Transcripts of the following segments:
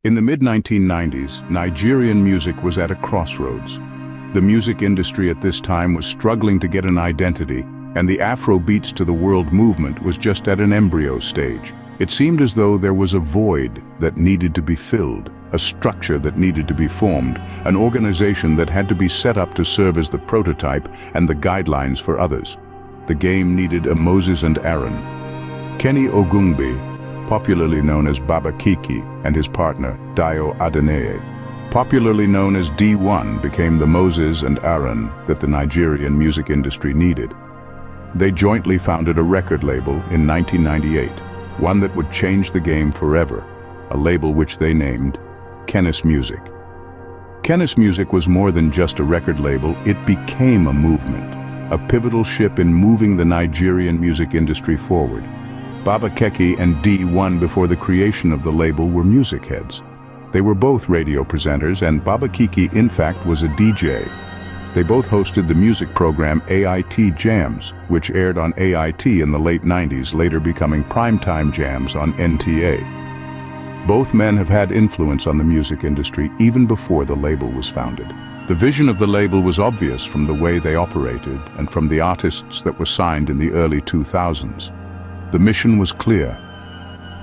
In the mid-1990s, Nigerian music was at a crossroads. The music industry at this time was struggling to get an identity, and the Afrobeats to the world movement was just at an embryo stage. It seemed as though there was a void that needed to be filled, a structure that needed to be formed, an organization that had to be set up to serve as the prototype and the guidelines for others. The game needed a Moses and Aaron. Kenny Ogungbe, popularly known as Baba Kiki, and his partner, Dio Adeneye, popularly known as D1, became the Moses and Aaron that the Nigerian music industry needed. They jointly founded a record label in 1998, one that would change the game forever, a label which they named Kennis Music. Kennis Music was more than just a record label, it became a movement, a pivotal ship in moving the Nigerian music industry forward. Baba Keki and D1 before the creation of the label were music heads. They were both radio presenters, and Baba Kiki in fact was a DJ. They both hosted the music program AIT Jams, which aired on AIT in the late 90s, later becoming primetime jams on NTA. Both men have had influence on the music industry even before the label was founded. The vision of the label was obvious from the way they operated and from the artists that were signed in the early 2000s. The mission was clear.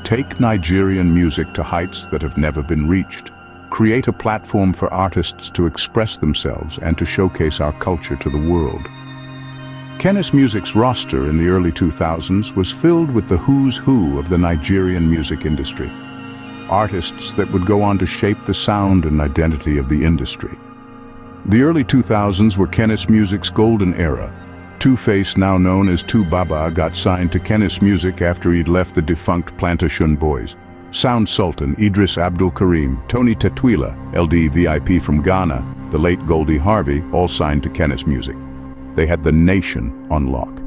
Take Nigerian music to heights that have never been reached. Create a platform for artists to express themselves and to showcase our culture to the world. Kennis Music's roster in the early 2000s was filled with the who's who of the Nigerian music industry. Artists that would go on to shape the sound and identity of the industry. The early 2000s were Kennis Music's golden era. Two-Face, now known as Two Baba, got signed to Kennis Music after he'd left the defunct Plantation Boys. Sound Sultan, Idris Abdul Karim, Tony Tetwila, LD VIP from Ghana, the late Goldie Harvey, all signed to Kennis Music. They had the nation on lock.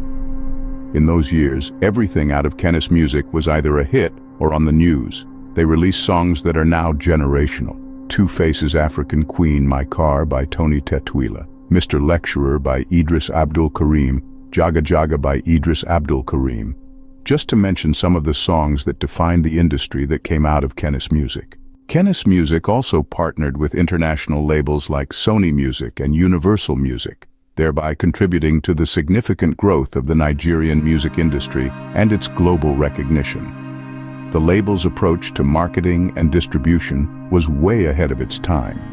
In those years, everything out of Kennis Music was either a hit or on the news. They released songs that are now generational. Two-Face's African Queen, My Car by Tony Tetwila. Mr. Lecturer by Idris Abdul Karim, Jaga Jaga by Idris Abdul Karim, just to mention some of the songs that defined the industry that came out of Kennis Music. Kennis Music also partnered with international labels like Sony Music and Universal Music, thereby contributing to the significant growth of the Nigerian music industry and its global recognition. The label's approach to marketing and distribution was way ahead of its time.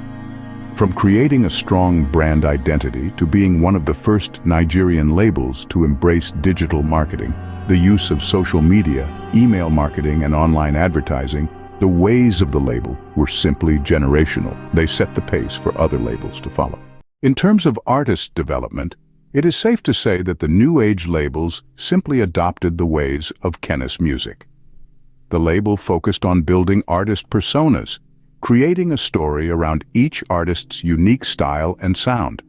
From creating a strong brand identity to being one of the first Nigerian labels to embrace digital marketing, the use of social media, email marketing, and online advertising, the ways of the label were simply generational. They set the pace for other labels to follow. In terms of artist development, it is safe to say that the new age labels simply adopted the ways of Kennis Music. The label focused on building artist personas, creating a story around each artist's unique style and sound.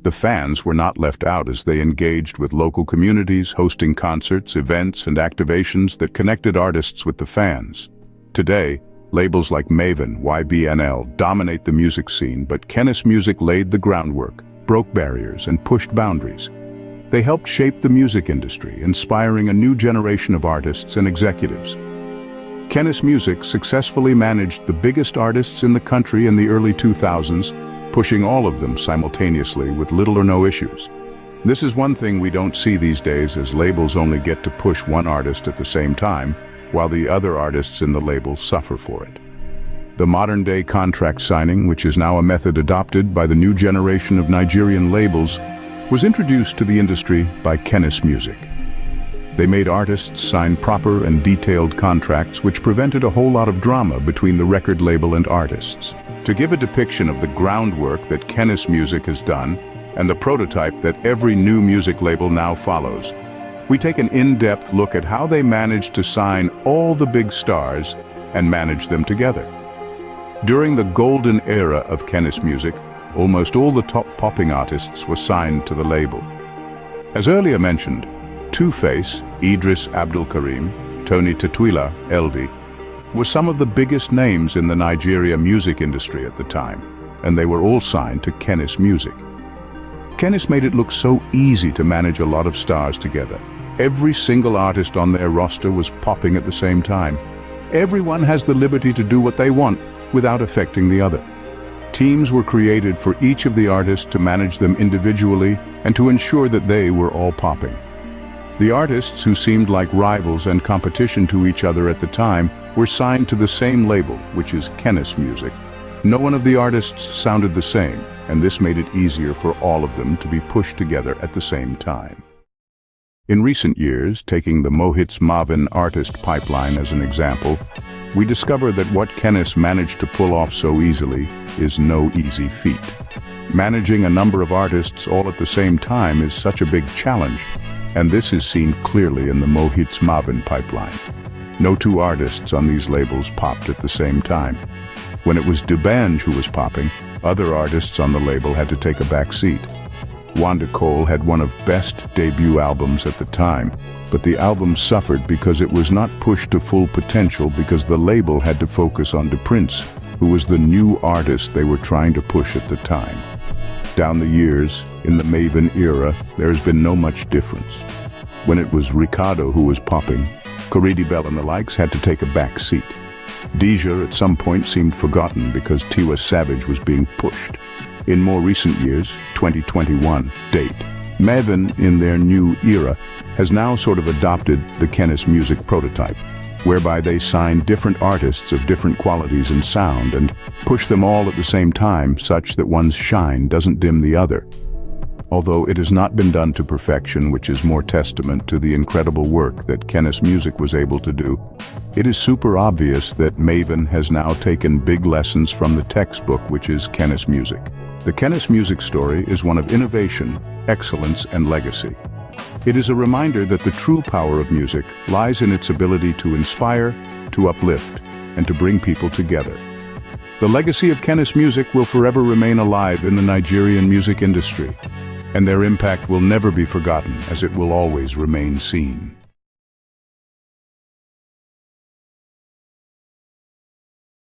The fans were not left out as they engaged with local communities, hosting concerts, events, and activations that connected artists with the fans. Today, labels like Mavins, YBNL dominate the music scene, but Kennis Music laid the groundwork, broke barriers, and pushed boundaries. They helped shape the music industry, inspiring a new generation of artists and executives. Kennis Music successfully managed the biggest artists in the country in the early 2000s, pushing all of them simultaneously with little or no issues. This is one thing we don't see these days, as labels only get to push one artist at the same time, while the other artists in the label suffer for it. The modern-day contract signing, which is now a method adopted by the new generation of Nigerian labels, was introduced to the industry by Kennis Music. They made artists sign proper and detailed contracts, which prevented a whole lot of drama between the record label and artists. To give a depiction of the groundwork that Kennis Music has done, and the prototype that every new music label now follows, we take an in-depth look at how they managed to sign all the big stars and manage them together. During the golden era of Kennis Music, almost all the top popping artists were signed to the label. As earlier mentioned, Two-Face, Idris Abdul Karim, Tony Tetwila, LD, were some of the biggest names in the Nigeria music industry at the time, and they were all signed to Kennis Music. Kennis made it look so easy to manage a lot of stars together. Every single artist on their roster was popping at the same time. Everyone has the liberty to do what they want, without affecting the other. Teams were created for each of the artists to manage them individually and to ensure that they were all popping. The artists, who seemed like rivals and competition to each other at the time, were signed to the same label, which is Kennis Music. No one of the artists sounded the same, and this made it easier for all of them to be pushed together at the same time. In recent years, taking the Mohit's Mavin artist pipeline as an example, we discover that what Kennis managed to pull off so easily is no easy feat. Managing a number of artists all at the same time is such a big challenge, and this is seen clearly in the Mohit's Mavin pipeline. No two artists on these labels popped at the same time. When it was D'banj who was popping, other artists on the label had to take a back seat. Wanda Cole had one of best debut albums at the time, but the album suffered because it was not pushed to full potential because the label had to focus on Prince, who was the new artist they were trying to push at the time. Down the years, in the Mavin era, there has been no much difference. When it was Ricardo who was popping, Corridi Bell and the likes had to take a back seat. Deja at some point seemed forgotten because Tiwa Savage was being pushed. In more recent years, 2021, Mavin, in their new era, has now sort of adopted the Kennis Music prototype, whereby they sign different artists of different qualities and sound and push them all at the same time such that one's shine doesn't dim the other. Although it has not been done to perfection, which is more testament to the incredible work that Kennis Music was able to do, it is super obvious that Mavin has now taken big lessons from the textbook, which is Kennis Music. The Kennis Music story is one of innovation, excellence, and legacy. It is a reminder that the true power of music lies in its ability to inspire, to uplift, and to bring people together. The legacy of Kennis Music will forever remain alive in the Nigerian music industry, and their impact will never be forgotten, as it will always remain seen.